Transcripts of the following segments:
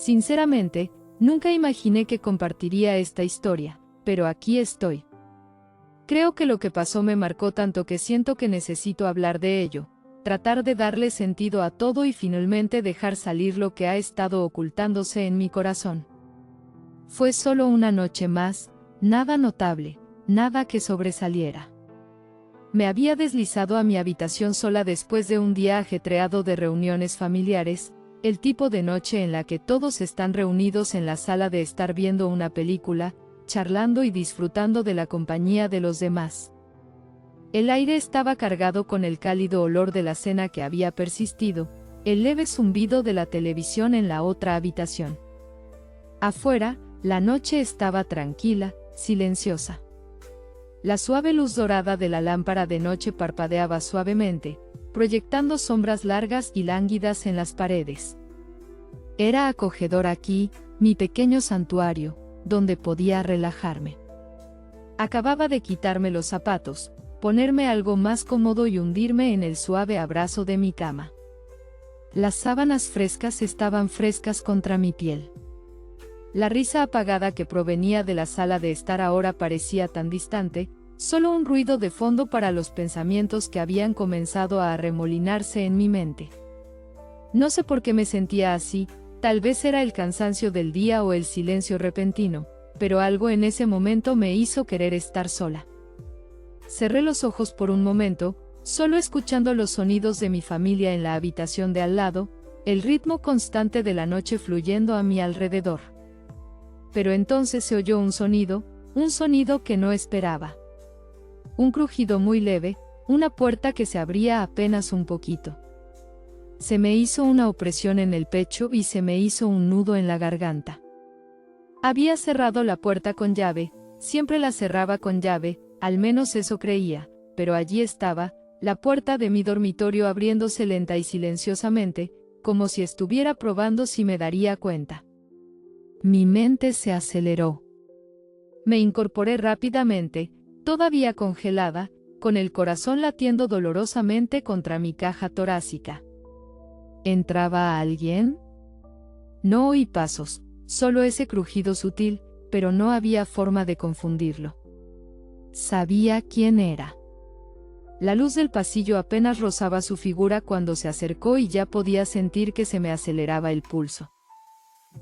Sinceramente, nunca imaginé que compartiría esta historia, pero aquí estoy. Creo que lo que pasó me marcó tanto que siento que necesito hablar de ello, tratar de darle sentido a todo y finalmente dejar salir lo que ha estado ocultándose en mi corazón. Fue solo una noche más, nada notable, nada que sobresaliera. Me había deslizado a mi habitación sola después de un día ajetreado de reuniones familiares, el tipo de noche en la que todos están reunidos en la sala de estar viendo una película, charlando y disfrutando de la compañía de los demás. El aire estaba cargado con el cálido olor de la cena que había persistido, el leve zumbido de la televisión en la otra habitación. Afuera, la noche estaba tranquila, silenciosa. La suave luz dorada de la lámpara de noche parpadeaba suavemente, proyectando sombras largas y lánguidas en las paredes. Era acogedor aquí, mi pequeño santuario, donde podía relajarme. Acababa de quitarme los zapatos, ponerme algo más cómodo y hundirme en el suave abrazo de mi cama. Las sábanas frescas estaban frescas contra mi piel. La risa apagada que provenía de la sala de estar ahora parecía tan distante, solo un ruido de fondo para los pensamientos que habían comenzado a arremolinarse en mi mente. No sé por qué me sentía así, tal vez era el cansancio del día o el silencio repentino, pero algo en ese momento me hizo querer estar sola. Cerré los ojos por un momento, solo escuchando los sonidos de mi familia en la habitación de al lado, el ritmo constante de la noche fluyendo a mi alrededor. Pero entonces se oyó un sonido que no esperaba. Un crujido muy leve, una puerta que se abría apenas un poquito. Se me hizo una opresión en el pecho y se me hizo un nudo en la garganta. Había cerrado la puerta con llave, siempre la cerraba con llave, al menos eso creía, pero allí estaba, la puerta de mi dormitorio abriéndose lenta y silenciosamente, como si estuviera probando si me daría cuenta. Mi mente se aceleró. Me incorporé rápidamente, todavía congelada, con el corazón latiendo dolorosamente contra mi caja torácica. ¿Entraba alguien? No oí pasos, solo ese crujido sutil, pero no había forma de confundirlo. Sabía quién era. La luz del pasillo apenas rozaba su figura cuando se acercó y ya podía sentir que se me aceleraba el pulso.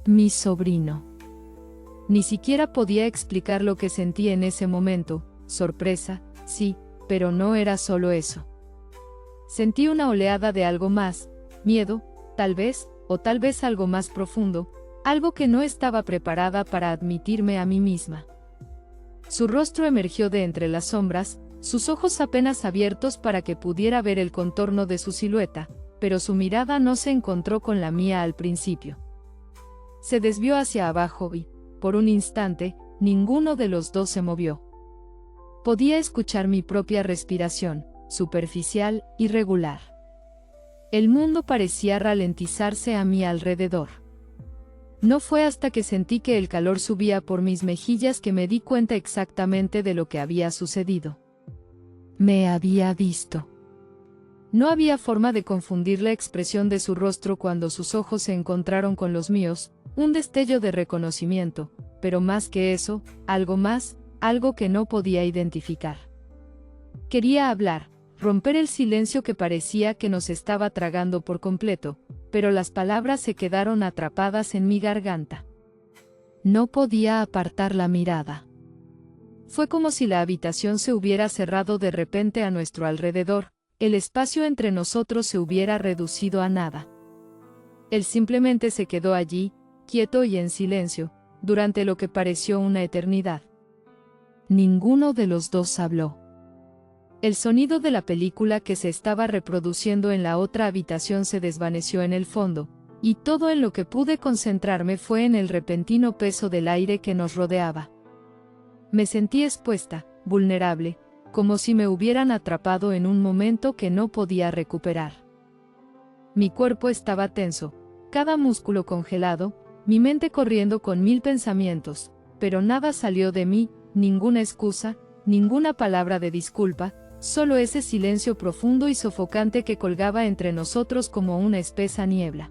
Mi sobrino. Ni siquiera podía explicar lo que sentí en ese momento, sorpresa, sí, pero no era solo eso. Sentí una oleada de algo más, miedo, tal vez, o tal vez algo más profundo, algo que no estaba preparada para admitirme a mí misma. Su rostro emergió de entre las sombras, sus ojos apenas abiertos para que pudiera ver el contorno de su silueta, pero su mirada no se encontró con la mía al principio. Se desvió hacia abajo y, por un instante, ninguno de los dos se movió. Podía escuchar mi propia respiración, superficial, irregular. El mundo parecía ralentizarse a mi alrededor. No fue hasta que sentí que el calor subía por mis mejillas que me di cuenta exactamente de lo que había sucedido. Me había visto. No había forma de confundir la expresión de su rostro cuando sus ojos se encontraron con los míos, un destello de reconocimiento, pero más que eso, algo más, algo que no podía identificar. Quería hablar, romper el silencio que parecía que nos estaba tragando por completo, pero las palabras se quedaron atrapadas en mi garganta. No podía apartar la mirada. Fue como si la habitación se hubiera cerrado de repente a nuestro alrededor, el espacio entre nosotros se hubiera reducido a nada. Él simplemente se quedó allí, quieto y en silencio, durante lo que pareció una eternidad. Ninguno de los dos habló. El sonido de la película que se estaba reproduciendo en la otra habitación se desvaneció en el fondo, y todo en lo que pude concentrarme fue en el repentino peso del aire que nos rodeaba. Me sentí expuesta, vulnerable, como si me hubieran atrapado en un momento que no podía recuperar. Mi cuerpo estaba tenso, cada músculo congelado, mi mente corriendo con mil pensamientos, pero nada salió de mí, ninguna excusa, ninguna palabra de disculpa, solo ese silencio profundo y sofocante que colgaba entre nosotros como una espesa niebla.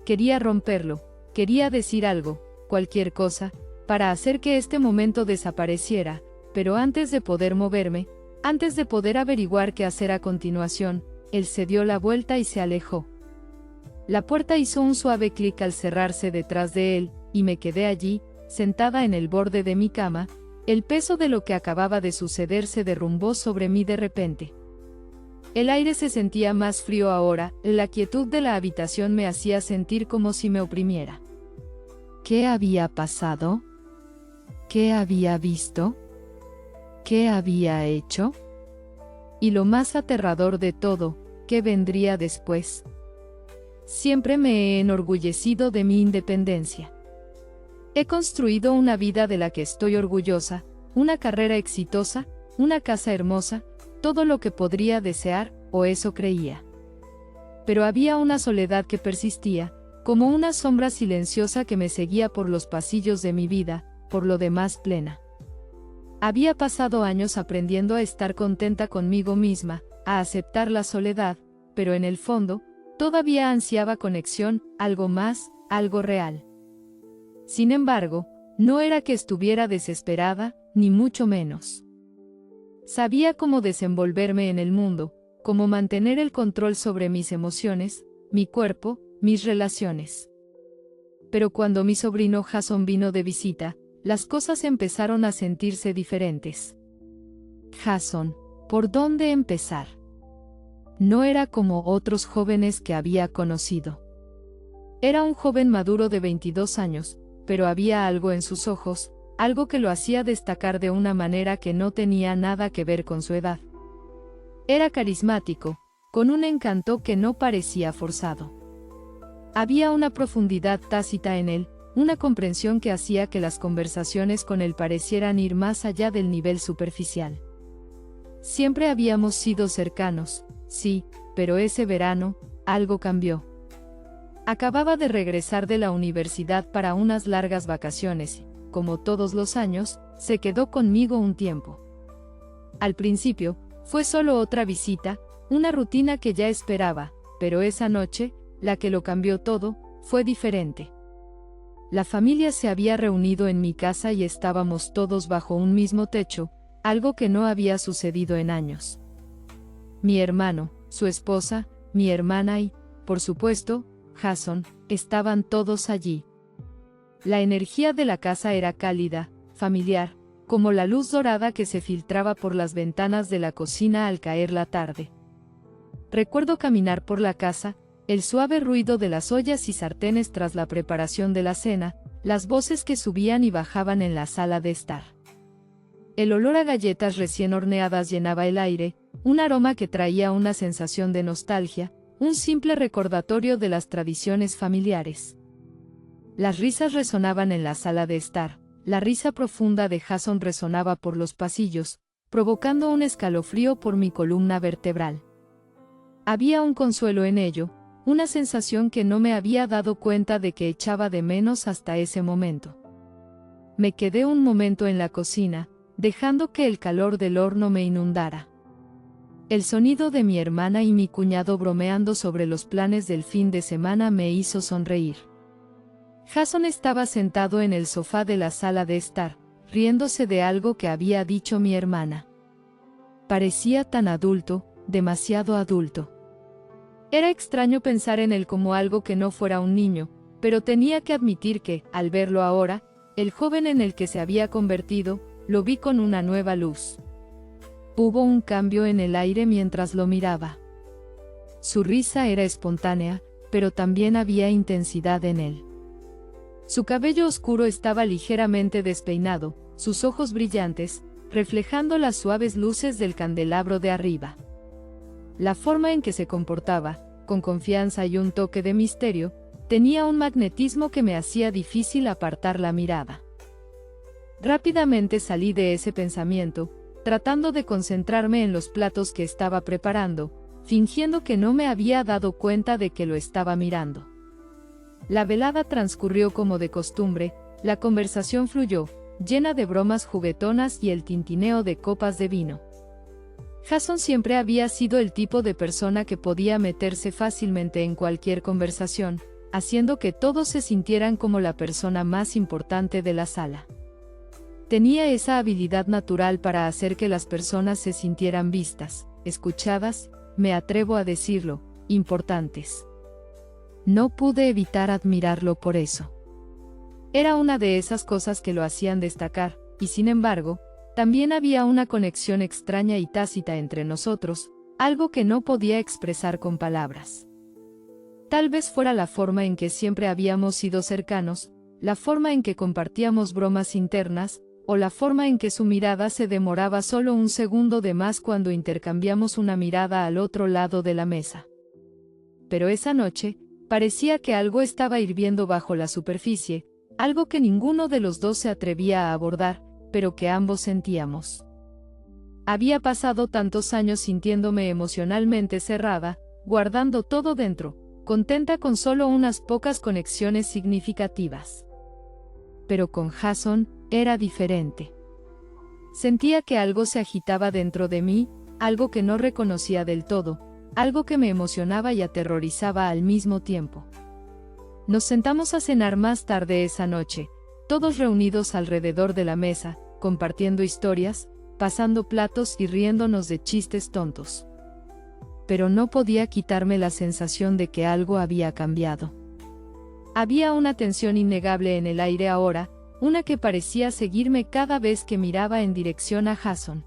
Quería romperlo, Quería decir algo, cualquier cosa, para hacer que este momento desapareciera, pero antes de poder moverme, antes de poder averiguar qué hacer a continuación, él se dio la vuelta y se alejó. La puerta hizo un suave clic al cerrarse detrás de él, y me quedé allí, sentada en el borde de mi cama. El peso de lo que acababa de suceder se derrumbó sobre mí de repente. El aire se sentía más frío ahora, la quietud de la habitación me hacía sentir como si me oprimiera. ¿Qué había pasado? ¿Qué había visto? ¿Qué había hecho? Y lo más aterrador de todo, ¿qué vendría después? Siempre me he enorgullecido de mi independencia. He construido una vida de la que estoy orgullosa, una carrera exitosa, una casa hermosa, todo lo que podría desear, o eso creía. Pero había una soledad que persistía, como una sombra silenciosa que me seguía por los pasillos de mi vida, por lo demás plena. Había pasado años aprendiendo a estar contenta conmigo misma, a aceptar la soledad, pero en el fondo, todavía ansiaba conexión, algo más, algo real. Sin embargo, no era que estuviera desesperada, ni mucho menos. Sabía cómo desenvolverme en el mundo, cómo mantener el control sobre mis emociones, mi cuerpo, mis relaciones. Pero cuando mi sobrino Jason vino de visita, las cosas empezaron a sentirse diferentes. Jason, ¿por dónde empezar? No era como otros jóvenes que había conocido. Era un joven maduro de 22 años, pero había algo en sus ojos, algo que lo hacía destacar de una manera que no tenía nada que ver con su edad. Era carismático, con un encanto que no parecía forzado. Había una profundidad tácita en él, una comprensión que hacía que las conversaciones con él parecieran ir más allá del nivel superficial. Siempre habíamos sido cercanos, sí, pero ese verano, algo cambió. Acababa de regresar de la universidad para unas largas vacaciones y, como todos los años, se quedó conmigo un tiempo. Al principio, fue solo otra visita, una rutina que ya esperaba, pero esa noche, la que lo cambió todo, fue diferente. La familia se había reunido en mi casa y estábamos todos bajo un mismo techo, algo que no había sucedido en años. Mi hermano, su esposa, mi hermana y, por supuesto, Jason, estaban todos allí. La energía de la casa era cálida, familiar, como la luz dorada que se filtraba por las ventanas de la cocina al caer la tarde. Recuerdo caminar por la casa, el suave ruido de las ollas y sartenes tras la preparación de la cena, las voces que subían y bajaban en la sala de estar. El olor a galletas recién horneadas llenaba el aire, un aroma que traía una sensación de nostalgia, un simple recordatorio de las tradiciones familiares. Las risas resonaban en la sala de estar, la risa profunda de Jason resonaba por los pasillos, provocando un escalofrío por mi columna vertebral. Había un consuelo en ello, una sensación que no me había dado cuenta de que echaba de menos hasta ese momento. Me quedé un momento en la cocina, dejando que el calor del horno me inundara. El sonido de mi hermana y mi cuñado bromeando sobre los planes del fin de semana me hizo sonreír. Jason estaba sentado en el sofá de la sala de estar, riéndose de algo que había dicho mi hermana. Parecía tan adulto, demasiado adulto. Era extraño pensar en él como algo que no fuera un niño, pero tenía que admitir que, al verlo ahora, el joven en el que se había convertido, lo vi con una nueva luz. Hubo un cambio en el aire mientras lo miraba. Su risa era espontánea, pero también había intensidad en él. Su cabello oscuro estaba ligeramente despeinado, sus ojos brillantes, reflejando las suaves luces del candelabro de arriba. La forma en que se comportaba, con confianza y un toque de misterio, tenía un magnetismo que me hacía difícil apartar la mirada. Rápidamente salí de ese pensamiento, tratando de concentrarme en los platos que estaba preparando, fingiendo que no me había dado cuenta de que lo estaba mirando. La velada transcurrió como de costumbre, la conversación fluyó, llena de bromas juguetonas y el tintineo de copas de vino. Jason siempre había sido el tipo de persona que podía meterse fácilmente en cualquier conversación, haciendo que todos se sintieran como la persona más importante de la sala. Tenía esa habilidad natural para hacer que las personas se sintieran vistas, escuchadas, me atrevo a decirlo, importantes. No pude evitar admirarlo por eso. Era una de esas cosas que lo hacían destacar, y sin embargo, también había una conexión extraña y tácita entre nosotros, algo que no podía expresar con palabras. Tal vez fuera la forma en que siempre habíamos sido cercanos, la forma en que compartíamos bromas internas, o la forma en que su mirada se demoraba solo un segundo de más cuando intercambiamos una mirada al otro lado de la mesa. Pero esa noche, parecía que algo estaba hirviendo bajo la superficie, algo que ninguno de los dos se atrevía a abordar, pero que ambos sentíamos. Había pasado tantos años sintiéndome emocionalmente cerrada, guardando todo dentro, contenta con solo unas pocas conexiones significativas. Pero con Jason, era diferente. Sentía que algo se agitaba dentro de mí, algo que no reconocía del todo, algo que me emocionaba y aterrorizaba al mismo tiempo. Nos sentamos a cenar más tarde esa noche, todos reunidos alrededor de la mesa, compartiendo historias, pasando platos y riéndonos de chistes tontos. Pero no podía quitarme la sensación de que algo había cambiado. Había una tensión innegable en el aire ahora, una que parecía seguirme cada vez que miraba en dirección a Jason.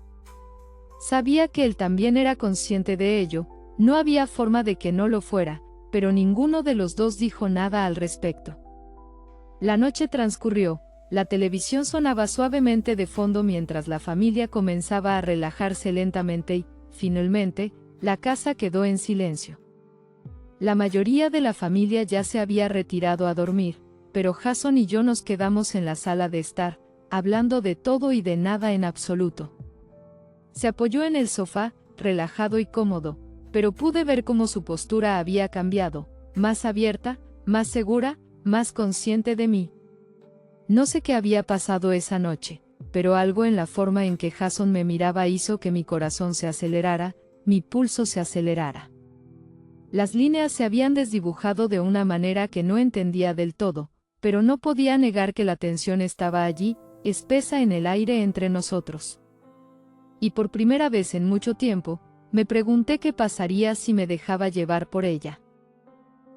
Sabía que él también era consciente de ello, no había forma de que no lo fuera, pero ninguno de los dos dijo nada al respecto. La noche transcurrió, la televisión sonaba suavemente de fondo mientras la familia comenzaba a relajarse lentamente y, finalmente, la casa quedó en silencio. La mayoría de la familia ya se había retirado a dormir, pero Jason y yo nos quedamos en la sala de estar, hablando de todo y de nada en absoluto. Se apoyó en el sofá, relajado y cómodo, pero pude ver cómo su postura había cambiado, más abierta, más segura, más consciente de mí. No sé qué había pasado esa noche, pero algo en la forma en que Jason me miraba hizo que mi corazón se acelerara, mi pulso se acelerara. Las líneas se habían desdibujado de una manera que no entendía del todo, pero no podía negar que la tensión estaba allí, espesa en el aire entre nosotros. Y por primera vez en mucho tiempo, me pregunté qué pasaría si me dejaba llevar por ella.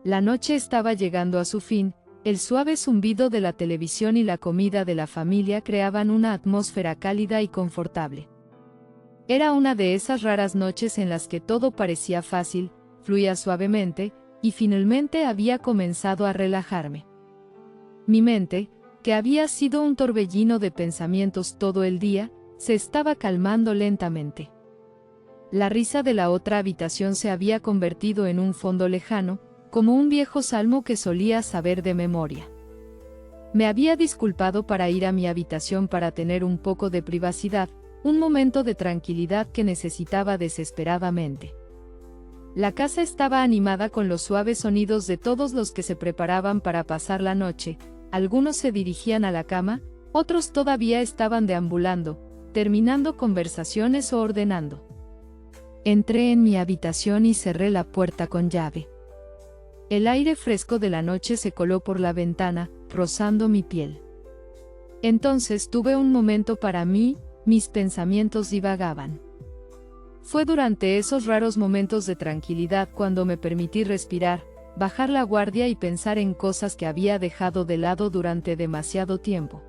La noche estaba llegando a su fin, el suave zumbido de la televisión y la comida de la familia creaban una atmósfera cálida y confortable. Era una de esas raras noches en las que todo parecía fácil, fluía suavemente, y finalmente había comenzado a relajarme. Mi mente, que había sido un torbellino de pensamientos todo el día, se estaba calmando lentamente. La risa de la otra habitación se había convertido en un fondo lejano, como un viejo salmo que solía saber de memoria. Me había disculpado para ir a mi habitación para tener un poco de privacidad, un momento de tranquilidad que necesitaba desesperadamente. La casa estaba animada con los suaves sonidos de todos los que se preparaban para pasar la noche, algunos se dirigían a la cama, otros todavía estaban deambulando, terminando conversaciones o ordenando. Entré en mi habitación y cerré la puerta con llave. El aire fresco de la noche se coló por la ventana, rozando mi piel. Entonces tuve un momento para mí, mis pensamientos divagaban. Fue durante esos raros momentos de tranquilidad cuando me permití respirar, bajar la guardia y pensar en cosas que había dejado de lado durante demasiado tiempo.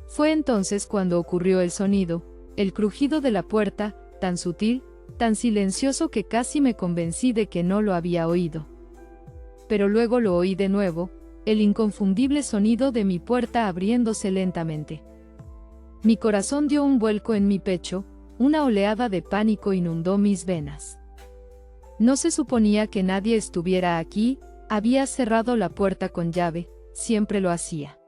Fue entonces cuando ocurrió el sonido, el crujido de la puerta, tan sutil, tan silencioso que casi me convencí de que no lo había oído. Pero luego lo oí de nuevo, el inconfundible sonido de mi puerta abriéndose lentamente. Mi corazón dio un vuelco en mi pecho, una oleada de pánico inundó mis venas. No se suponía que nadie estuviera aquí, había cerrado la puerta con llave, siempre lo hacía.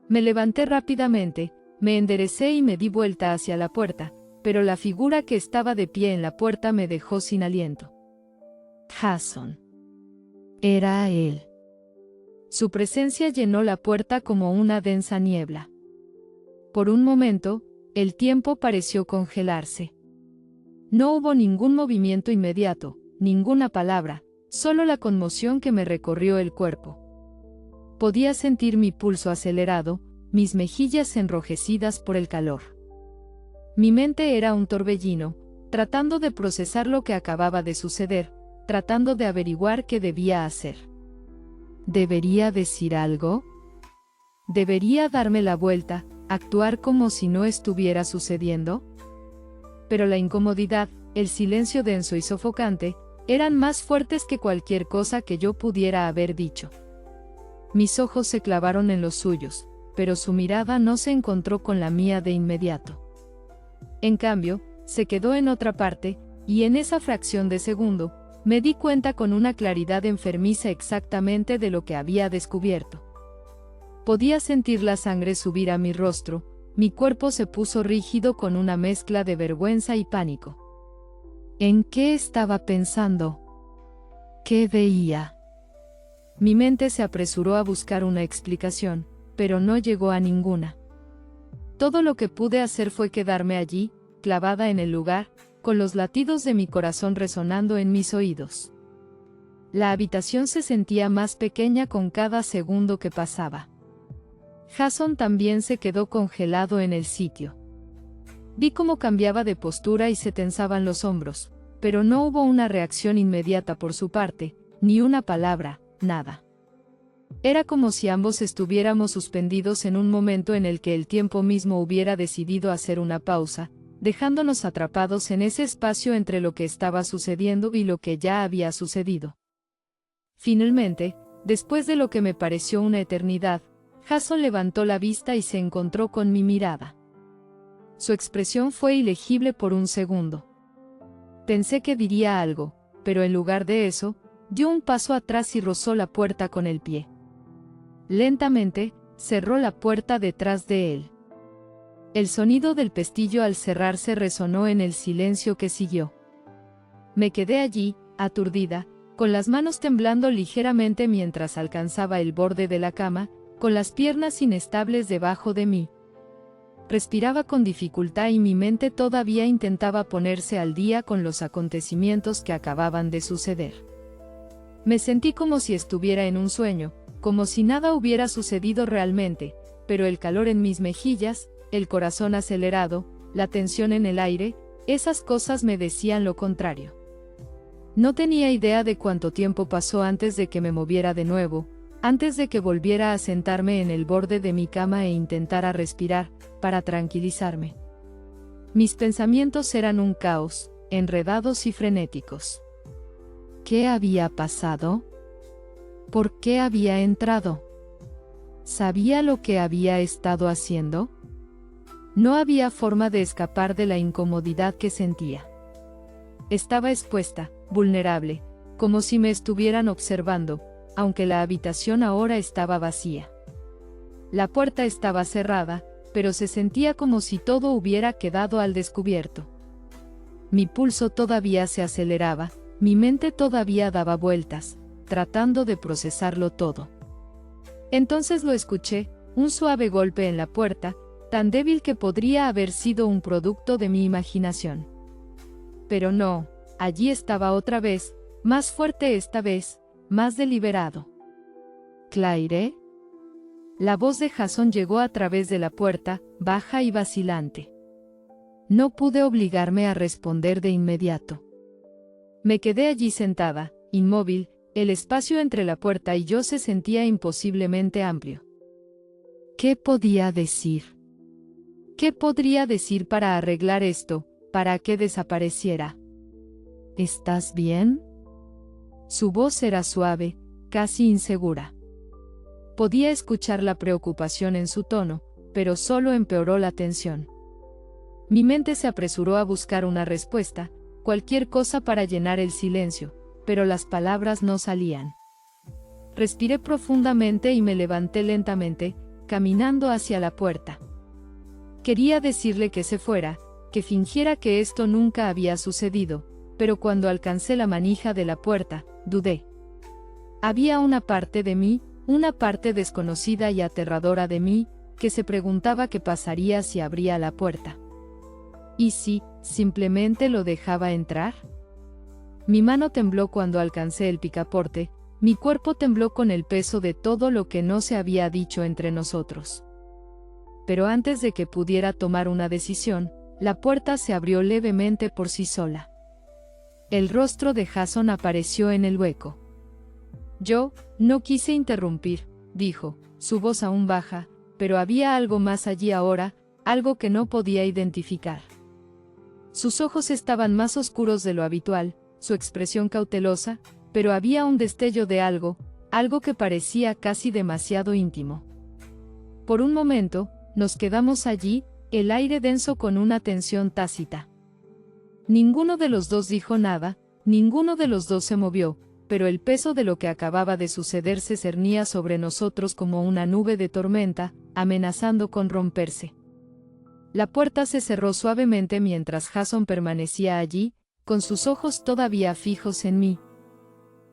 Me levanté rápidamente, me enderecé y me di vuelta hacia la puerta, pero la figura que estaba de pie en la puerta me dejó sin aliento. Jason. Era él. Su presencia llenó la puerta como una densa niebla. Por un momento, el tiempo pareció congelarse. No hubo ningún movimiento inmediato, ninguna palabra, solo la conmoción que me recorrió el cuerpo. Podía sentir mi pulso acelerado, mis mejillas enrojecidas por el calor. Mi mente era un torbellino, tratando de procesar lo que acababa de suceder, tratando de averiguar qué debía hacer. ¿Debería decir algo? ¿Debería darme la vuelta, actuar como si no estuviera sucediendo? Pero la incomodidad, el silencio denso y sofocante, eran más fuertes que cualquier cosa que yo pudiera haber dicho. Mis ojos se clavaron en los suyos, pero su mirada no se encontró con la mía de inmediato. En cambio, se quedó en otra parte, y en esa fracción de segundo, me di cuenta con una claridad enfermiza exactamente de lo que había descubierto. Podía sentir la sangre subir a mi rostro, mi cuerpo se puso rígido con una mezcla de vergüenza y pánico. ¿En qué estaba pensando? ¿Qué veía? Mi mente se apresuró a buscar una explicación, pero no llegó a ninguna. Todo lo que pude hacer fue quedarme allí, clavada en el lugar, con los latidos de mi corazón resonando en mis oídos. La habitación se sentía más pequeña con cada segundo que pasaba. Jason también se quedó congelado en el sitio. Vi cómo cambiaba de postura y se tensaban los hombros, pero no hubo una reacción inmediata por su parte, ni una palabra, nada. Era como si ambos estuviéramos suspendidos en un momento en el que el tiempo mismo hubiera decidido hacer una pausa, dejándonos atrapados en ese espacio entre lo que estaba sucediendo y lo que ya había sucedido. Finalmente, después de lo que me pareció una eternidad, Jason levantó la vista y se encontró con mi mirada. Su expresión fue ilegible por un segundo. Pensé que diría algo, pero en lugar de eso, dio un paso atrás y rozó la puerta con el pie. Lentamente, cerró la puerta detrás de él. El sonido del pestillo al cerrarse resonó en el silencio que siguió. Me quedé allí, aturdida, con las manos temblando ligeramente mientras alcanzaba el borde de la cama, con las piernas inestables debajo de mí. Respiraba con dificultad y mi mente todavía intentaba ponerse al día con los acontecimientos que acababan de suceder. Me sentí como si estuviera en un sueño, como si nada hubiera sucedido realmente, pero el calor en mis mejillas, el corazón acelerado, la tensión en el aire, esas cosas me decían lo contrario. No tenía idea de cuánto tiempo pasó antes de que me moviera de nuevo, antes de que volviera a sentarme en el borde de mi cama e intentara respirar, para tranquilizarme. Mis pensamientos eran un caos, enredados y frenéticos. ¿Qué había pasado? ¿Por qué había entrado? ¿Sabía lo que había estado haciendo? No había forma de escapar de la incomodidad que sentía. Estaba expuesta, vulnerable, como si me estuvieran observando, aunque la habitación ahora estaba vacía. La puerta estaba cerrada, pero se sentía como si todo hubiera quedado al descubierto. Mi pulso todavía se aceleraba, mi mente todavía daba vueltas, tratando de procesarlo todo. Entonces lo escuché, un suave golpe en la puerta, tan débil que podría haber sido un producto de mi imaginación. Pero no, allí estaba otra vez, más fuerte esta vez, más deliberado. ¿Claire? La voz de Jason llegó a través de la puerta, baja y vacilante. No pude obligarme a responder de inmediato. Me quedé allí sentada, inmóvil, el espacio entre la puerta y yo se sentía imposiblemente amplio. ¿Qué podía decir? ¿Qué podría decir para arreglar esto, para que desapareciera? ¿Estás bien? Su voz era suave, casi insegura. Podía escuchar la preocupación en su tono, pero solo empeoró la tensión. Mi mente se apresuró a buscar una respuesta, cualquier cosa para llenar el silencio, pero las palabras no salían. Respiré profundamente y me levanté lentamente, caminando hacia la puerta. Quería decirle que se fuera, que fingiera que esto nunca había sucedido, pero cuando alcancé la manija de la puerta, dudé. Había una parte de mí, una parte desconocida y aterradora de mí, que se preguntaba qué pasaría si abría la puerta. ¿Y si, simplemente lo dejaba entrar? Mi mano tembló cuando alcancé el picaporte, mi cuerpo tembló con el peso de todo lo que no se había dicho entre nosotros. Pero antes de que pudiera tomar una decisión, la puerta se abrió levemente por sí sola. El rostro de Jason apareció en el hueco. Yo no quise interrumpir, dijo, su voz aún baja, pero había algo más allí ahora, algo que no podía identificar. Sus ojos estaban más oscuros de lo habitual, su expresión cautelosa, pero había un destello de algo que parecía casi demasiado íntimo. Por un momento, nos quedamos allí, el aire denso con una tensión tácita. Ninguno de los dos dijo nada, ninguno de los dos se movió, pero el peso de lo que acababa de suceder se cernía sobre nosotros como una nube de tormenta, amenazando con romperse. La puerta se cerró suavemente mientras Jason permanecía allí, con sus ojos todavía fijos en mí.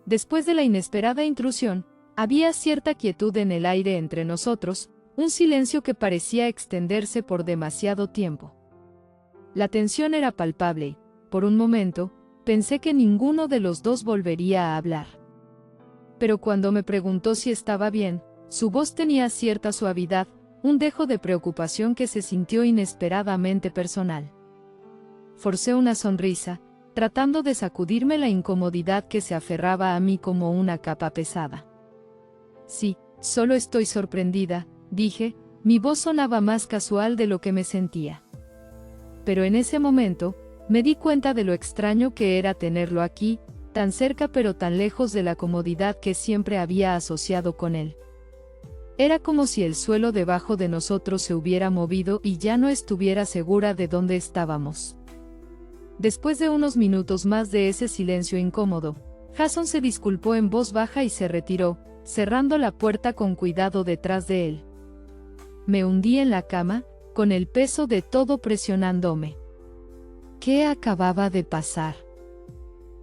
Después de la inesperada intrusión, había cierta quietud en el aire entre nosotros, un silencio que parecía extenderse por demasiado tiempo. La tensión era palpable y, por un momento, pensé que ninguno de los dos volvería a hablar. Pero cuando me preguntó si estaba bien, su voz tenía cierta suavidad, un dejo de preocupación que se sintió inesperadamente personal. Forcé una sonrisa, tratando de sacudirme la incomodidad que se aferraba a mí como una capa pesada. Sí, solo estoy sorprendida, dije, mi voz sonaba más casual de lo que me sentía. Pero en ese momento, me di cuenta de lo extraño que era tenerlo aquí, tan cerca pero tan lejos de la comodidad que siempre había asociado con él. Era como si el suelo debajo de nosotros se hubiera movido y ya no estuviera segura de dónde estábamos. Después de unos minutos más de ese silencio incómodo, Jason se disculpó en voz baja y se retiró, cerrando la puerta con cuidado detrás de él. Me hundí en la cama, con el peso de todo presionándome. ¿Qué acababa de pasar?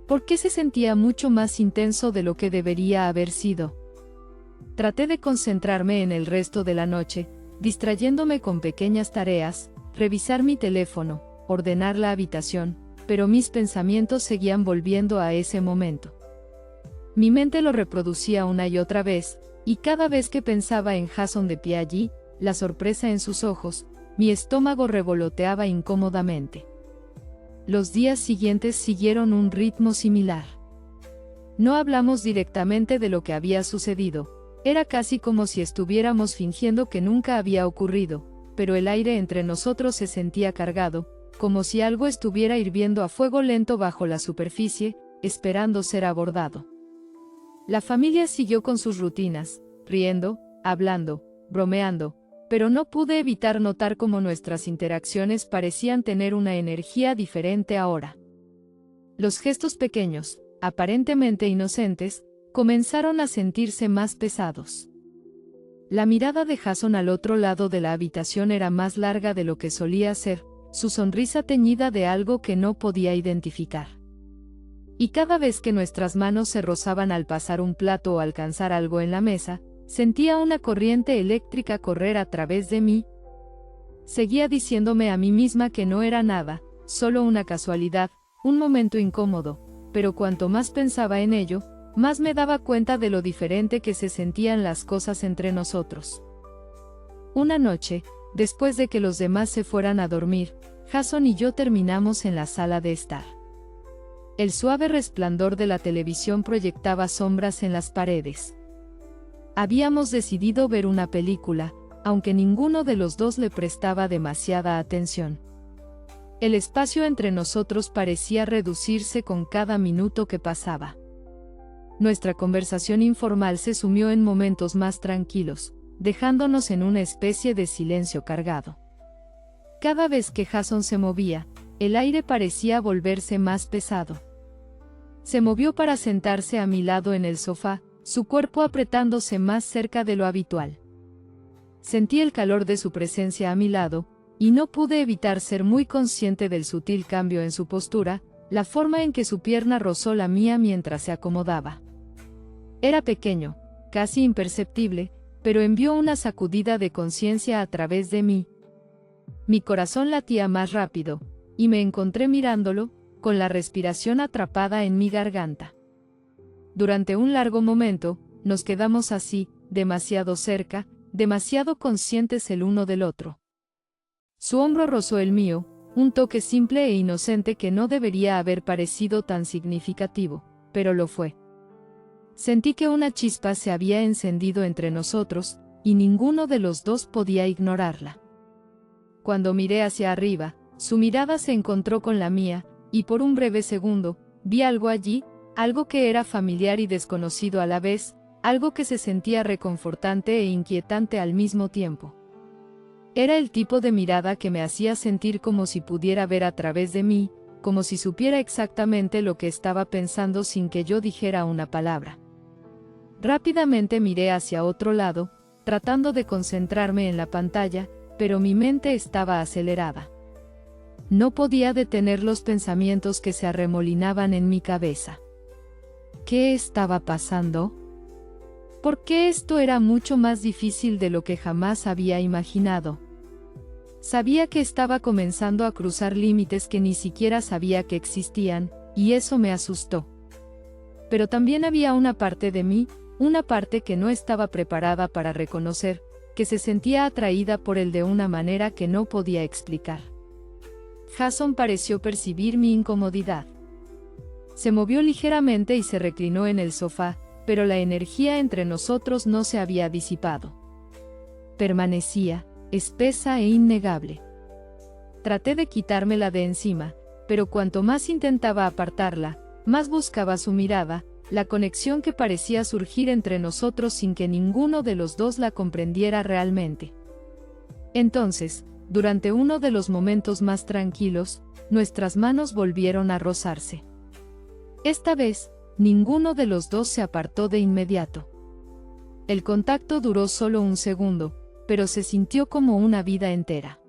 ¿Por qué se sentía mucho más intenso de lo que debería haber sido? Traté de concentrarme en el resto de la noche, distrayéndome con pequeñas tareas, revisar mi teléfono, ordenar la habitación, pero mis pensamientos seguían volviendo a ese momento. Mi mente lo reproducía una y otra vez, y cada vez que pensaba en Jason de pie allí, la sorpresa en sus ojos, mi estómago revoloteaba incómodamente. Los días siguientes siguieron un ritmo similar. No hablamos directamente de lo que había sucedido, era casi como si estuviéramos fingiendo que nunca había ocurrido, pero el aire entre nosotros se sentía cargado, como si algo estuviera hirviendo a fuego lento bajo la superficie, esperando ser abordado. La familia siguió con sus rutinas, riendo, hablando, bromeando, pero no pude evitar notar cómo nuestras interacciones parecían tener una energía diferente ahora. Los gestos pequeños, aparentemente inocentes, comenzaron a sentirse más pesados. La mirada de Jason al otro lado de la habitación era más larga de lo que solía ser, su sonrisa teñida de algo que no podía identificar. Y cada vez que nuestras manos se rozaban al pasar un plato o alcanzar algo en la mesa, sentía una corriente eléctrica correr a través de mí. Seguía diciéndome a mí misma que no era nada, solo una casualidad, un momento incómodo, pero cuanto más pensaba en ello, más me daba cuenta de lo diferente que se sentían las cosas entre nosotros. Una noche, después de que los demás se fueran a dormir, Jason y yo terminamos en la sala de estar. El suave resplandor de la televisión proyectaba sombras en las paredes. Habíamos decidido ver una película, aunque ninguno de los dos le prestaba demasiada atención. El espacio entre nosotros parecía reducirse con cada minuto que pasaba. Nuestra conversación informal se sumió en momentos más tranquilos, dejándonos en una especie de silencio cargado. Cada vez que Jason se movía, el aire parecía volverse más pesado. Se movió para sentarse a mi lado en el sofá, su cuerpo apretándose más cerca de lo habitual. Sentí el calor de su presencia a mi lado, y no pude evitar ser muy consciente del sutil cambio en su postura, la forma en que su pierna rozó la mía mientras se acomodaba. Era pequeño, casi imperceptible, pero envió una sacudida de conciencia a través de mí. Mi corazón latía más rápido, y me encontré mirándolo, con la respiración atrapada en mi garganta. Durante un largo momento, nos quedamos así, demasiado cerca, demasiado conscientes el uno del otro. Su hombro rozó el mío, un toque simple e inocente que no debería haber parecido tan significativo, pero lo fue. Sentí que una chispa se había encendido entre nosotros, y ninguno de los dos podía ignorarla. Cuando miré hacia arriba, su mirada se encontró con la mía, y por un breve segundo, vi algo allí, algo que era familiar y desconocido a la vez, algo que se sentía reconfortante e inquietante al mismo tiempo. Era el tipo de mirada que me hacía sentir como si pudiera ver a través de mí, como si supiera exactamente lo que estaba pensando sin que yo dijera una palabra. Rápidamente miré hacia otro lado, tratando de concentrarme en la pantalla, pero mi mente estaba acelerada. No podía detener los pensamientos que se arremolinaban en mi cabeza. ¿Qué estaba pasando? ¿Por qué esto era mucho más difícil de lo que jamás había imaginado? Sabía que estaba comenzando a cruzar límites que ni siquiera sabía que existían, y eso me asustó. Pero también había una parte de mí, una parte que no estaba preparada para reconocer, que se sentía atraída por él de una manera que no podía explicar. Jason pareció percibir mi incomodidad. Se movió ligeramente y se reclinó en el sofá, pero la energía entre nosotros no se había disipado. Permanecía, espesa e innegable. Traté de quitármela de encima, pero cuanto más intentaba apartarla, más buscaba su mirada, la conexión que parecía surgir entre nosotros sin que ninguno de los dos la comprendiera realmente. Entonces, durante uno de los momentos más tranquilos, nuestras manos volvieron a rozarse. Esta vez, ninguno de los dos se apartó de inmediato. El contacto duró solo un segundo, pero se sintió como una vida entera.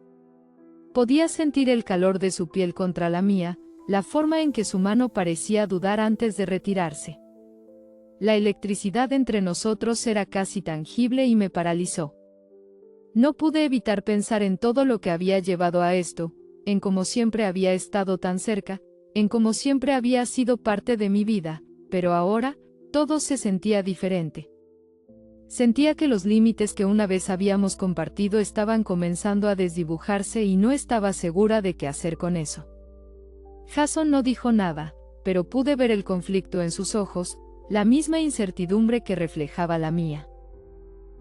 Podía sentir el calor de su piel contra la mía, la forma en que su mano parecía dudar antes de retirarse. La electricidad entre nosotros era casi tangible y me paralizó. No pude evitar pensar en todo lo que había llevado a esto, en cómo siempre había estado tan cerca, en cómo siempre había sido parte de mi vida, pero ahora, todo se sentía diferente. Sentía que los límites que una vez habíamos compartido estaban comenzando a desdibujarse y no estaba segura de qué hacer con eso. Jason no dijo nada, pero pude ver el conflicto en sus ojos, la misma incertidumbre que reflejaba la mía.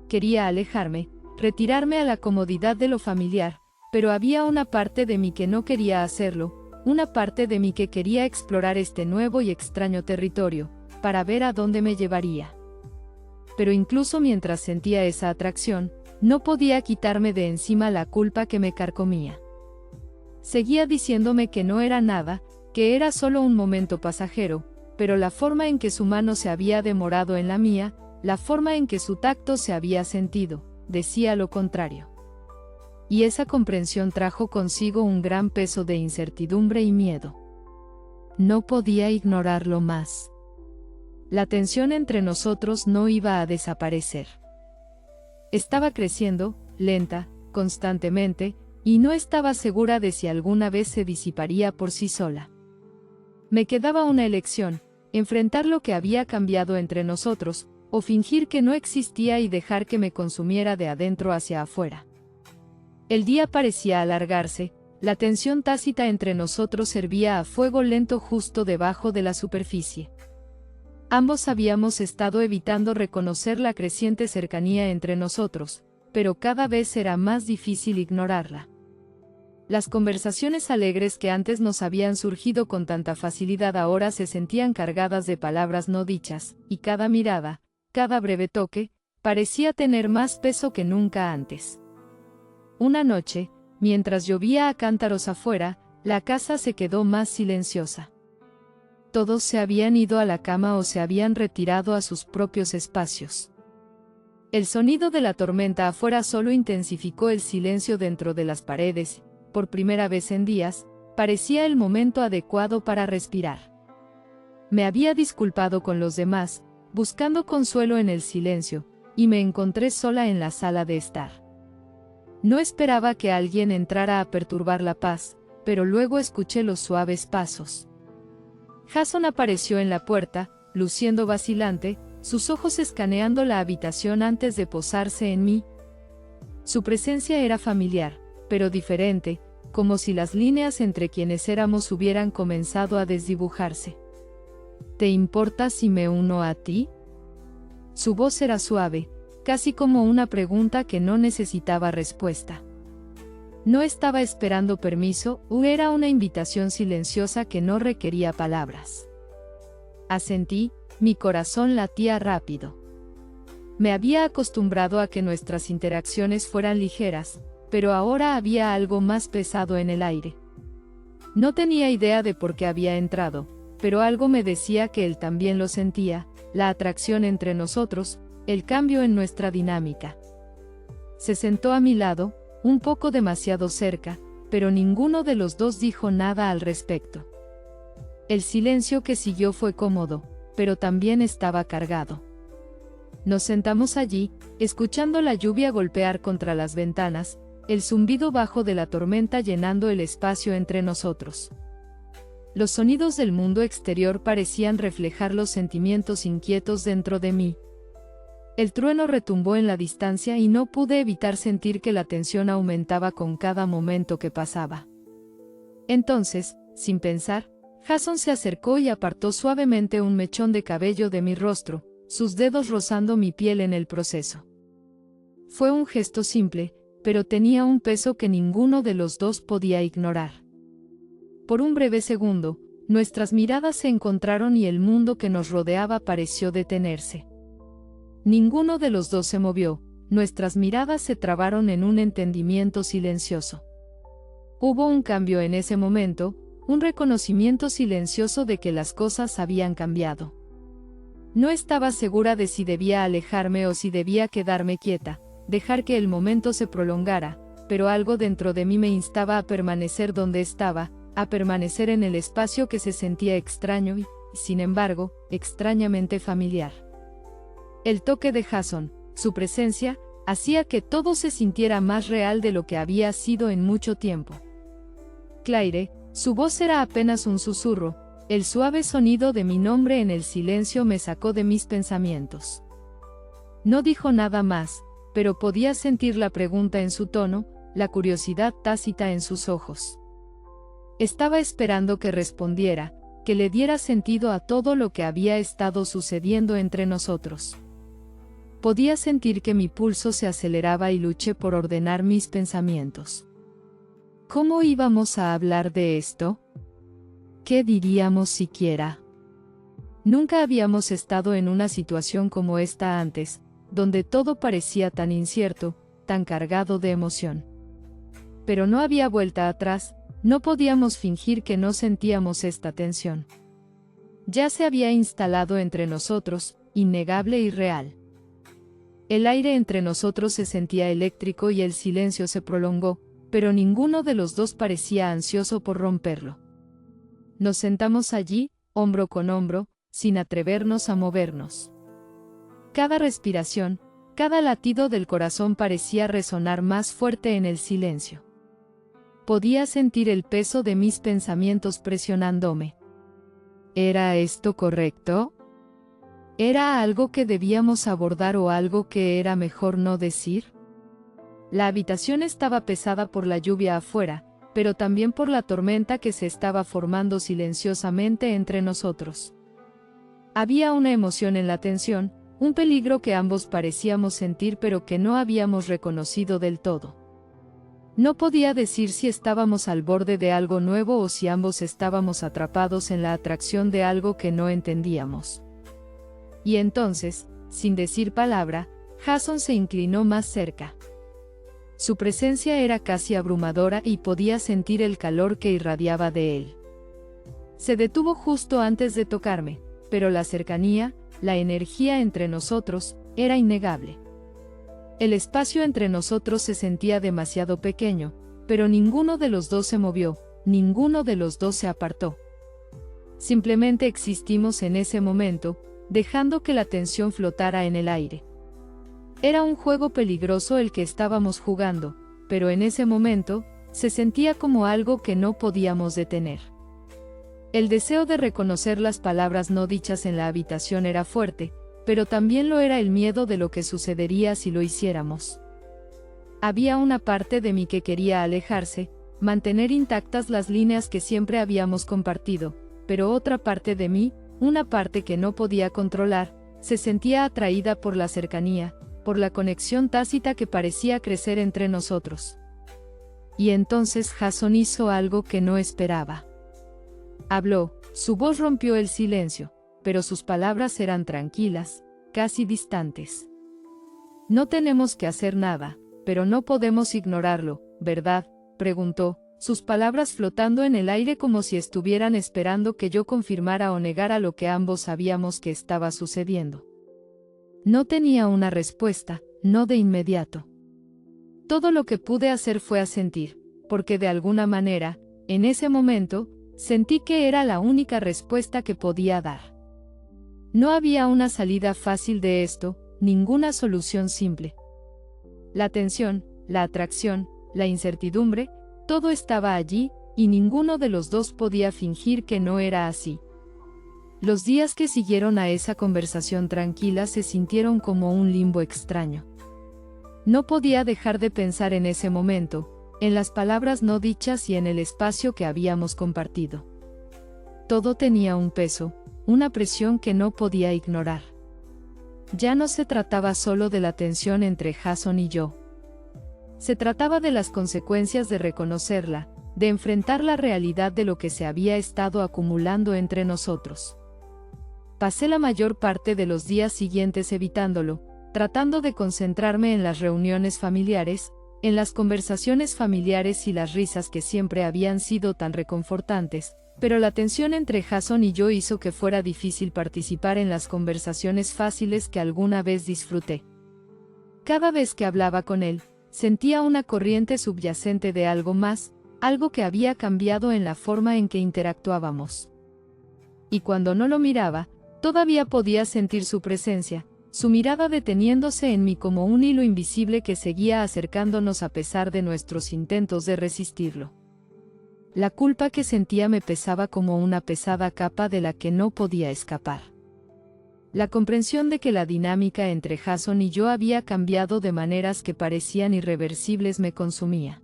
Quería alejarme, retirarme a la comodidad de lo familiar, pero había una parte de mí que no quería hacerlo, una parte de mí que quería explorar este nuevo y extraño territorio, para ver a dónde me llevaría. Pero incluso mientras sentía esa atracción, no podía quitarme de encima la culpa que me carcomía. Seguía diciéndome que no era nada, que era solo un momento pasajero, pero la forma en que su mano se había demorado en la mía, la forma en que su tacto se había sentido, decía lo contrario. Y esa comprensión trajo consigo un gran peso de incertidumbre y miedo. No podía ignorarlo más. La tensión entre nosotros no iba a desaparecer. Estaba creciendo, lenta, constantemente, y no estaba segura de si alguna vez se disiparía por sí sola. Me quedaba una elección, enfrentar lo que había cambiado entre nosotros, o fingir que no existía y dejar que me consumiera de adentro hacia afuera. El día parecía alargarse, la tensión tácita entre nosotros servía a fuego lento justo debajo de la superficie. Ambos habíamos estado evitando reconocer la creciente cercanía entre nosotros, pero cada vez era más difícil ignorarla. Las conversaciones alegres que antes nos habían surgido con tanta facilidad ahora se sentían cargadas de palabras no dichas, y cada mirada, cada breve toque, parecía tener más peso que nunca antes. Una noche, mientras llovía a cántaros afuera, la casa se quedó más silenciosa. Todos se habían ido a la cama o se habían retirado a sus propios espacios. El sonido de la tormenta afuera solo intensificó el silencio dentro de las paredes. Por primera vez en días, parecía el momento adecuado para respirar. Me había disculpado con los demás, buscando consuelo en el silencio, y me encontré sola en la sala de estar. No esperaba que alguien entrara a perturbar la paz, pero luego escuché los suaves pasos. Jason apareció en la puerta, luciendo vacilante, sus ojos escaneando la habitación antes de posarse en mí. Su presencia era familiar, pero diferente, como si las líneas entre quienes éramos hubieran comenzado a desdibujarse. ¿Te importa si me uno a ti? Su voz era suave, casi como una pregunta que no necesitaba respuesta. No estaba esperando permiso, o era una invitación silenciosa que no requería palabras. Asentí, mi corazón latía rápido. Me había acostumbrado a que nuestras interacciones fueran ligeras, pero ahora había algo más pesado en el aire. No tenía idea de por qué había entrado, pero algo me decía que él también lo sentía, la atracción entre nosotros, el cambio en nuestra dinámica. Se sentó a mi lado, un poco demasiado cerca, pero ninguno de los dos dijo nada al respecto. El silencio que siguió fue cómodo, pero también estaba cargado. Nos sentamos allí, escuchando la lluvia golpear contra las ventanas, el zumbido bajo de la tormenta llenando el espacio entre nosotros. Los sonidos del mundo exterior parecían reflejar los sentimientos inquietos dentro de mí. El trueno retumbó en la distancia y no pude evitar sentir que la tensión aumentaba con cada momento que pasaba. Entonces, sin pensar, Jason se acercó y apartó suavemente un mechón de cabello de mi rostro, sus dedos rozando mi piel en el proceso. Fue un gesto simple, pero tenía un peso que ninguno de los dos podía ignorar. Por un breve segundo, nuestras miradas se encontraron y el mundo que nos rodeaba pareció detenerse. Ninguno de los dos se movió, nuestras miradas se trabaron en un entendimiento silencioso. Hubo un cambio en ese momento, un reconocimiento silencioso de que las cosas habían cambiado. No estaba segura de si debía alejarme o si debía quedarme quieta, dejar que el momento se prolongara, pero algo dentro de mí me instaba a permanecer donde estaba, a permanecer en el espacio que se sentía extraño y, sin embargo, extrañamente familiar. El toque de Jason, su presencia, hacía que todo se sintiera más real de lo que había sido en mucho tiempo. Claire, su voz era apenas un susurro, el suave sonido de mi nombre en el silencio me sacó de mis pensamientos. No dijo nada más, pero podía sentir la pregunta en su tono, la curiosidad tácita en sus ojos. Estaba esperando que respondiera, que le diera sentido a todo lo que había estado sucediendo entre nosotros. Podía sentir que mi pulso se aceleraba y luché por ordenar mis pensamientos. ¿Cómo íbamos a hablar de esto? ¿Qué diríamos siquiera? Nunca habíamos estado en una situación como esta antes, donde todo parecía tan incierto, tan cargado de emoción. Pero no había vuelta atrás, no podíamos fingir que no sentíamos esta tensión. Ya se había instalado entre nosotros, innegable y real. El aire entre nosotros se sentía eléctrico y el silencio se prolongó, pero ninguno de los dos parecía ansioso por romperlo. Nos sentamos allí, hombro con hombro, sin atrevernos a movernos. Cada respiración, cada latido del corazón parecía resonar más fuerte en el silencio. Podía sentir el peso de mis pensamientos presionándome. ¿Era esto correcto? ¿Era algo que debíamos abordar o algo que era mejor no decir? La habitación estaba pesada por la lluvia afuera, pero también por la tormenta que se estaba formando silenciosamente entre nosotros. Había una emoción en la tensión, un peligro que ambos parecíamos sentir pero que no habíamos reconocido del todo. No podía decir si estábamos al borde de algo nuevo o si ambos estábamos atrapados en la atracción de algo que no entendíamos. Y entonces, sin decir palabra, Jason se inclinó más cerca. Su presencia era casi abrumadora y podía sentir el calor que irradiaba de él. Se detuvo justo antes de tocarme, pero la cercanía, la energía entre nosotros, era innegable. El espacio entre nosotros se sentía demasiado pequeño, pero ninguno de los dos se movió, ninguno de los dos se apartó. Simplemente existimos en ese momento, dejando que la tensión flotara en el aire. Era un juego peligroso el que estábamos jugando, pero en ese momento, se sentía como algo que no podíamos detener. El deseo de reconocer las palabras no dichas en la habitación era fuerte, pero también lo era el miedo de lo que sucedería si lo hiciéramos. Había una parte de mí que quería alejarse, mantener intactas las líneas que siempre habíamos compartido, pero otra parte de mí, una parte que no podía controlar, se sentía atraída por la cercanía, por la conexión tácita que parecía crecer entre nosotros. Y entonces Jason hizo algo que no esperaba. Habló, su voz rompió el silencio, pero sus palabras eran tranquilas, casi distantes. No tenemos que hacer nada, pero no podemos ignorarlo, ¿verdad?, preguntó, sus palabras flotando en el aire como si estuvieran esperando que yo confirmara o negara lo que ambos sabíamos que estaba sucediendo. No tenía una respuesta, no de inmediato. Todo lo que pude hacer fue asentir, porque de alguna manera, en ese momento, sentí que era la única respuesta que podía dar. No había una salida fácil de esto, ninguna solución simple. La tensión, la atracción, la incertidumbre, todo estaba allí, y ninguno de los dos podía fingir que no era así. Los días que siguieron a esa conversación tranquila se sintieron como un limbo extraño. No podía dejar de pensar en ese momento, en las palabras no dichas y en el espacio que habíamos compartido. Todo tenía un peso, una presión que no podía ignorar. Ya no se trataba solo de la tensión entre Jason y yo. Se trataba de las consecuencias de reconocerla, de enfrentar la realidad de lo que se había estado acumulando entre nosotros. Pasé la mayor parte de los días siguientes evitándolo, tratando de concentrarme en las reuniones familiares, en las conversaciones familiares y las risas que siempre habían sido tan reconfortantes, pero la tensión entre Jason y yo hizo que fuera difícil participar en las conversaciones fáciles que alguna vez disfruté. Cada vez que hablaba con él, sentía una corriente subyacente de algo más, algo que había cambiado en la forma en que interactuábamos. Y cuando no lo miraba, todavía podía sentir su presencia, su mirada deteniéndose en mí como un hilo invisible que seguía acercándonos a pesar de nuestros intentos de resistirlo. La culpa que sentía me pesaba como una pesada capa de la que no podía escapar. La comprensión de que la dinámica entre Jason y yo había cambiado de maneras que parecían irreversibles me consumía.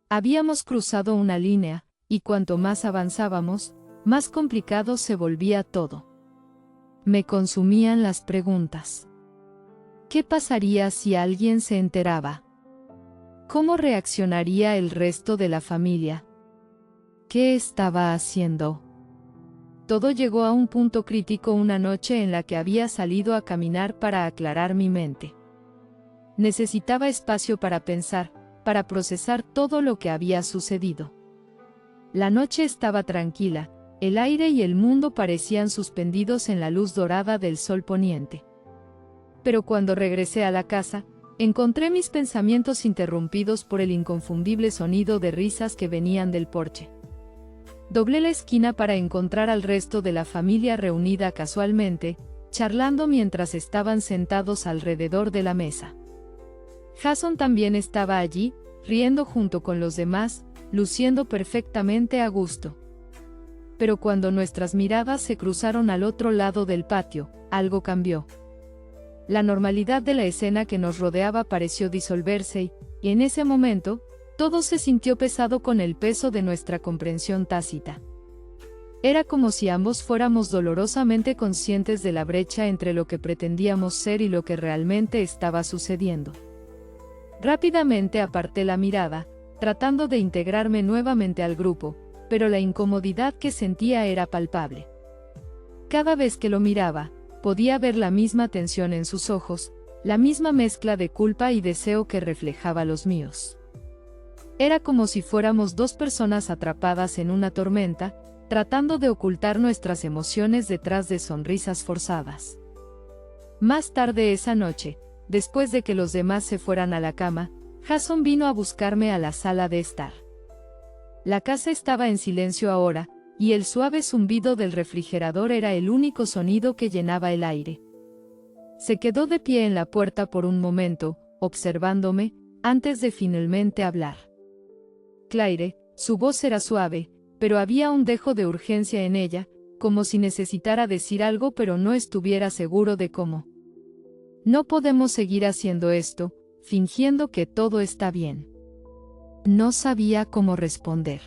Habíamos cruzado una línea, y cuanto más avanzábamos, más complicado se volvía todo. Me consumían las preguntas. ¿Qué pasaría si alguien se enteraba? ¿Cómo reaccionaría el resto de la familia? ¿Qué estaba haciendo? Todo llegó a un punto crítico una noche en la que había salido a caminar para aclarar mi mente. Necesitaba espacio para pensar, para procesar todo lo que había sucedido. La noche estaba tranquila, el aire y el mundo parecían suspendidos en la luz dorada del sol poniente. Pero cuando regresé a la casa, encontré mis pensamientos interrumpidos por el inconfundible sonido de risas que venían del porche. Doblé la esquina para encontrar al resto de la familia reunida casualmente, charlando mientras estaban sentados alrededor de la mesa. Jason también estaba allí, riendo junto con los demás, luciendo perfectamente a gusto. Pero cuando nuestras miradas se cruzaron al otro lado del patio, algo cambió. La normalidad de la escena que nos rodeaba pareció disolverse y en ese momento, todo se sintió pesado con el peso de nuestra comprensión tácita. Era como si ambos fuéramos dolorosamente conscientes de la brecha entre lo que pretendíamos ser y lo que realmente estaba sucediendo. Rápidamente aparté la mirada, tratando de integrarme nuevamente al grupo, pero la incomodidad que sentía era palpable. Cada vez que lo miraba, podía ver la misma tensión en sus ojos, la misma mezcla de culpa y deseo que reflejaba los míos. Era como si fuéramos dos personas atrapadas en una tormenta, tratando de ocultar nuestras emociones detrás de sonrisas forzadas. Más tarde esa noche, después de que los demás se fueran a la cama, Jason vino a buscarme a la sala de estar. La casa estaba en silencio ahora, y el suave zumbido del refrigerador era el único sonido que llenaba el aire. Se quedó de pie en la puerta por un momento, observándome, antes de finalmente hablar. Claire, su voz era suave, pero había un dejo de urgencia en ella, como si necesitara decir algo pero no estuviera seguro de cómo. No podemos seguir haciendo esto, fingiendo que todo está bien. No sabía cómo responder.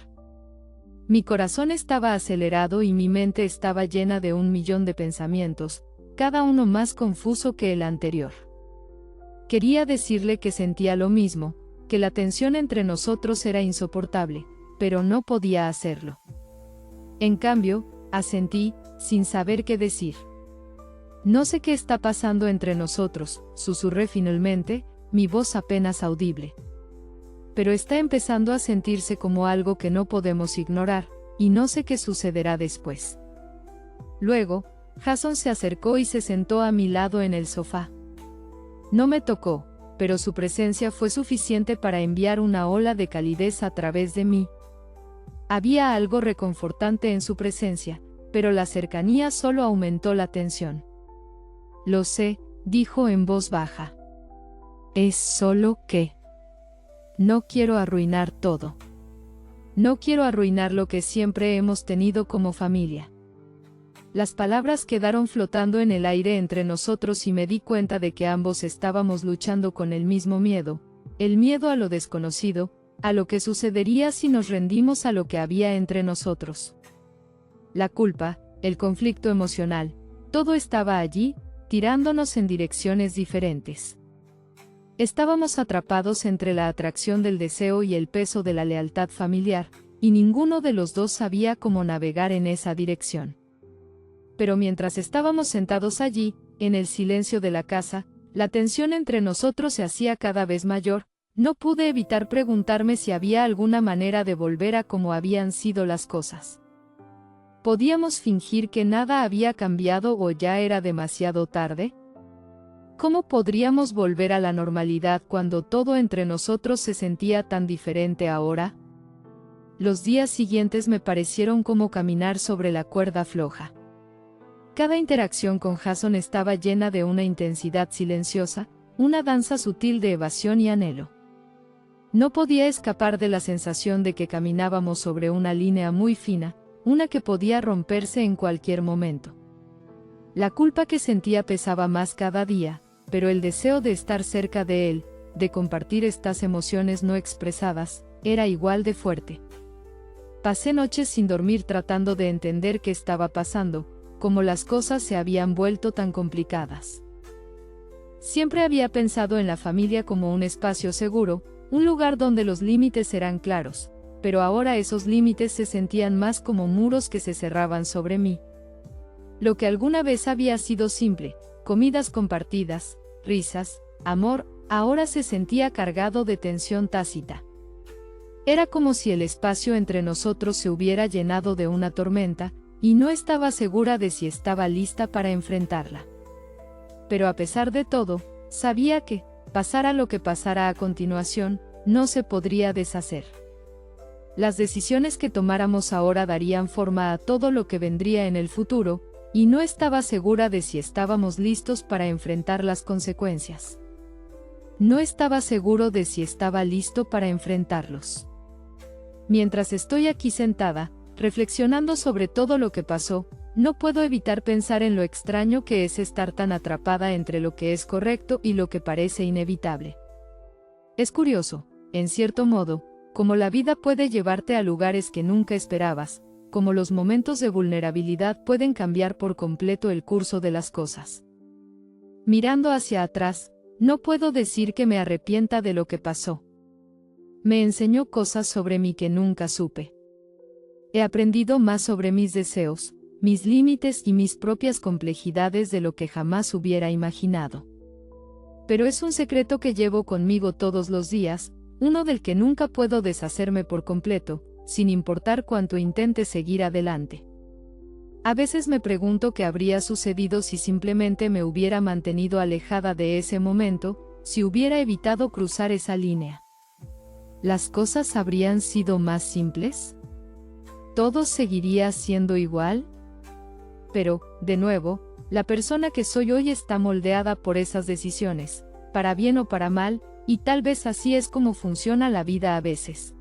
Mi corazón estaba acelerado y mi mente estaba llena de 1.000.000 de pensamientos, cada uno más confuso que el anterior. Quería decirle que sentía lo mismo, que la tensión entre nosotros era insoportable, pero no podía hacerlo. En cambio, asentí, sin saber qué decir. No sé qué está pasando entre nosotros, susurré finalmente, mi voz apenas audible. Pero está empezando a sentirse como algo que no podemos ignorar, y no sé qué sucederá después. Luego, Jason se acercó y se sentó a mi lado en el sofá. No me tocó, pero su presencia fue suficiente para enviar una ola de calidez a través de mí. Había algo reconfortante en su presencia, pero la cercanía solo aumentó la tensión. Lo sé, dijo en voz baja. Es solo que... no quiero arruinar todo. No quiero arruinar lo que siempre hemos tenido como familia. Las palabras quedaron flotando en el aire entre nosotros y me di cuenta de que ambos estábamos luchando con el mismo miedo, el miedo a lo desconocido, a lo que sucedería si nos rendimos a lo que había entre nosotros. La culpa, el conflicto emocional, todo estaba allí, tirándonos en direcciones diferentes. Estábamos atrapados entre la atracción del deseo y el peso de la lealtad familiar, y ninguno de los dos sabía cómo navegar en esa dirección. Pero mientras estábamos sentados allí, en el silencio de la casa, la tensión entre nosotros se hacía cada vez mayor. No pude evitar preguntarme si había alguna manera de volver a como habían sido las cosas. ¿Podíamos fingir que nada había cambiado o ya era demasiado tarde? ¿Cómo podríamos volver a la normalidad cuando todo entre nosotros se sentía tan diferente ahora? Los días siguientes me parecieron como caminar sobre la cuerda floja. Cada interacción con Jason estaba llena de una intensidad silenciosa, una danza sutil de evasión y anhelo. No podía escapar de la sensación de que caminábamos sobre una línea muy fina, una que podía romperse en cualquier momento. La culpa que sentía pesaba más cada día, pero el deseo de estar cerca de él, de compartir estas emociones no expresadas, era igual de fuerte. Pasé noches sin dormir tratando de entender qué estaba pasando, cómo las cosas se habían vuelto tan complicadas. Siempre había pensado en la familia como un espacio seguro, un lugar donde los límites eran claros, pero ahora esos límites se sentían más como muros que se cerraban sobre mí. Lo que alguna vez había sido simple, comidas compartidas, risas, amor, ahora se sentía cargado de tensión tácita. Era como si el espacio entre nosotros se hubiera llenado de una tormenta, y no estaba segura de si estaba lista para enfrentarla. Pero a pesar de todo, sabía que, pasara lo que pasara a continuación, no se podría deshacer. Las decisiones que tomáramos ahora darían forma a todo lo que vendría en el futuro, y no estaba segura de si estábamos listos para enfrentar las consecuencias. No estaba seguro de si estaba listo para enfrentarlos. Mientras estoy aquí sentada, reflexionando sobre todo lo que pasó, no puedo evitar pensar en lo extraño que es estar tan atrapada entre lo que es correcto y lo que parece inevitable. Es curioso, en cierto modo, cómo la vida puede llevarte a lugares que nunca esperabas, cómo los momentos de vulnerabilidad pueden cambiar por completo el curso de las cosas. Mirando hacia atrás, no puedo decir que me arrepienta de lo que pasó. Me enseñó cosas sobre mí que nunca supe. He aprendido más sobre mis deseos, mis límites y mis propias complejidades de lo que jamás hubiera imaginado. Pero es un secreto que llevo conmigo todos los días, uno del que nunca puedo deshacerme por completo, sin importar cuánto intente seguir adelante. A veces me pregunto qué habría sucedido si simplemente me hubiera mantenido alejada de ese momento, si hubiera evitado cruzar esa línea. ¿Las cosas habrían sido más simples? ¿Todo seguiría siendo igual? Pero, de nuevo, la persona que soy hoy está moldeada por esas decisiones, para bien o para mal, y tal vez así es como funciona la vida a veces.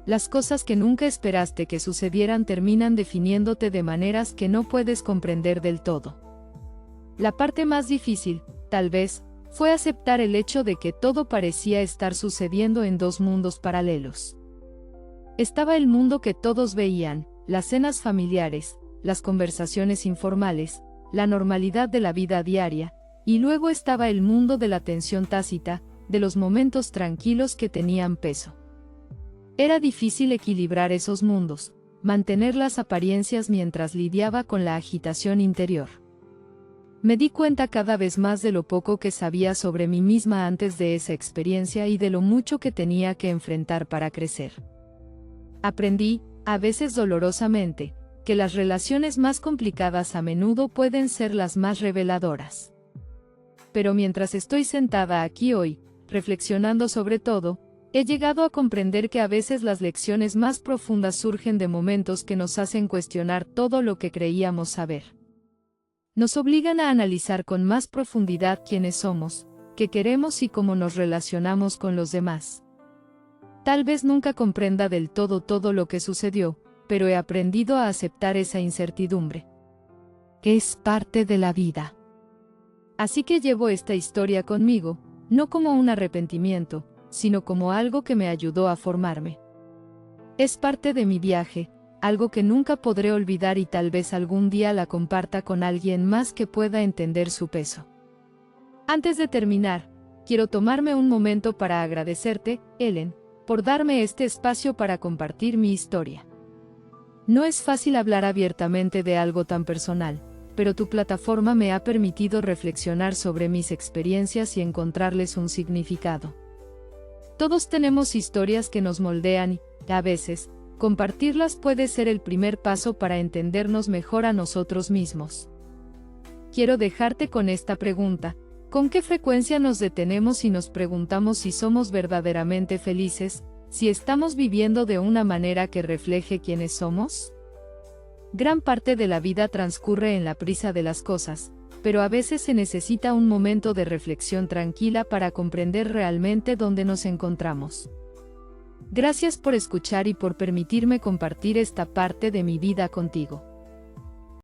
Las cosas que nunca esperaste que sucedieran terminan definiéndote de maneras que no puedes comprender del todo. La parte más difícil, tal vez, fue aceptar el hecho de que todo parecía estar sucediendo en dos mundos paralelos. Estaba el mundo que todos veían, las cenas familiares, las conversaciones informales, la normalidad de la vida diaria, y luego estaba el mundo de la tensión tácita, de los momentos tranquilos que tenían peso. Era difícil equilibrar esos mundos, mantener las apariencias mientras lidiaba con la agitación interior. Me di cuenta cada vez más de lo poco que sabía sobre mí misma antes de esa experiencia y de lo mucho que tenía que enfrentar para crecer. Aprendí, a veces dolorosamente, que las relaciones más complicadas a menudo pueden ser las más reveladoras. Pero mientras estoy sentada aquí hoy, reflexionando sobre todo, he llegado a comprender que a veces las lecciones más profundas surgen de momentos que nos hacen cuestionar todo lo que creíamos saber. Nos obligan a analizar con más profundidad quiénes somos, qué queremos y cómo nos relacionamos con los demás. Tal vez nunca comprenda del todo lo que sucedió, pero he aprendido a aceptar esa incertidumbre. Es parte de la vida. Así que llevo esta historia conmigo, no como un arrepentimiento, sino como algo que me ayudó a formarme. Es parte de mi viaje, algo que nunca podré olvidar y tal vez algún día la comparta con alguien más que pueda entender su peso. Antes de terminar, quiero tomarme un momento para agradecerte, Ellen, por darme este espacio para compartir mi historia. No es fácil hablar abiertamente de algo tan personal, pero tu plataforma me ha permitido reflexionar sobre mis experiencias y encontrarles un significado. Todos tenemos historias que nos moldean y, a veces, compartirlas puede ser el primer paso para entendernos mejor a nosotros mismos. Quiero dejarte con esta pregunta: ¿con qué frecuencia nos detenemos y nos preguntamos si somos verdaderamente felices, si estamos viviendo de una manera que refleje quiénes somos? Gran parte de la vida transcurre en la prisa de las cosas, pero a veces se necesita un momento de reflexión tranquila para comprender realmente dónde nos encontramos. Gracias por escuchar y por permitirme compartir esta parte de mi vida contigo.